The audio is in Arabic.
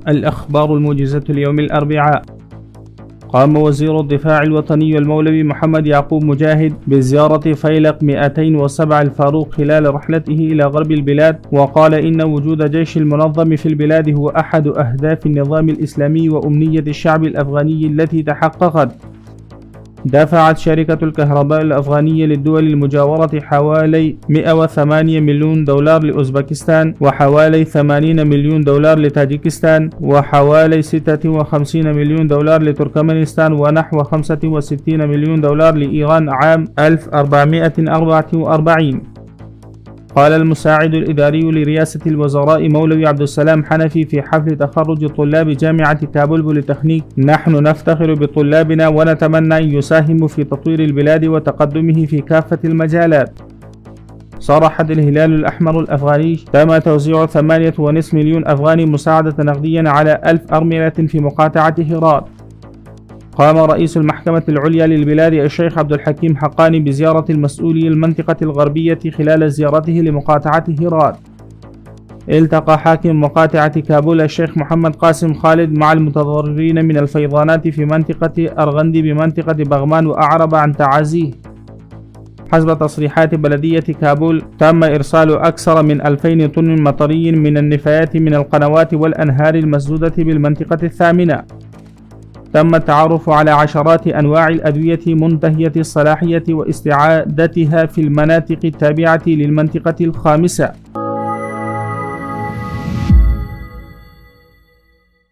الأخبار الموجزة اليوم الأربعاء. قام وزير الدفاع الوطني المولوي محمد يعقوب مجاهد بزيارة فيلق 207 الفاروق خلال رحلته إلى غرب البلاد، وقال إن وجود جيش المنظم في البلاد هو أحد أهداف النظام الإسلامي وأمنية الشعب الأفغاني التي تحققت. دفعت شركة الكهرباء الأفغانية للدول المجاورة حوالي 108 مليون دولار لأوزبكستان، وحوالي 80 مليون دولار لتاجيكستان، وحوالي 56 مليون دولار لتركمانستان، ونحو 65 مليون دولار لإيران عام 1444. قال المساعد الإداري لرئاسة الوزراء مولوي عبد السلام حنفي في حفل تخرج طلاب جامعة كابول بوليتكنيك: نحن نفتخر بطلابنا ونتمنى أن يساهموا في تطوير البلاد وتقدمه في كافة المجالات. صرحت الهلال الأحمر الأفغاني: تم توزيع 8.5 مليون أفغاني مساعدة نقديا على 1000 أرملة في مقاطعة هرات. قام رئيس المحكمة العليا للبلاد الشيخ عبد الحكيم حقاني بزيارة المسؤولي المنطقة الغربية خلال زيارته لمقاطعة هرات. التقى حاكم مقاطعة كابول الشيخ محمد قاسم خالد مع المتضررين من الفيضانات في منطقة أرغندي بمنطقة بغمان، وأعرب عن تعازيه. حسب تصريحات بلدية كابول، تم إرسال أكثر من 2000 طن مطري من النفايات من القنوات والأنهار المسدودة بالمنطقة الثامنة. تم التعرف على عشرات أنواع الأدوية منتهية الصلاحية واستعادتها في المناطق التابعة للمنطقة الخامسة.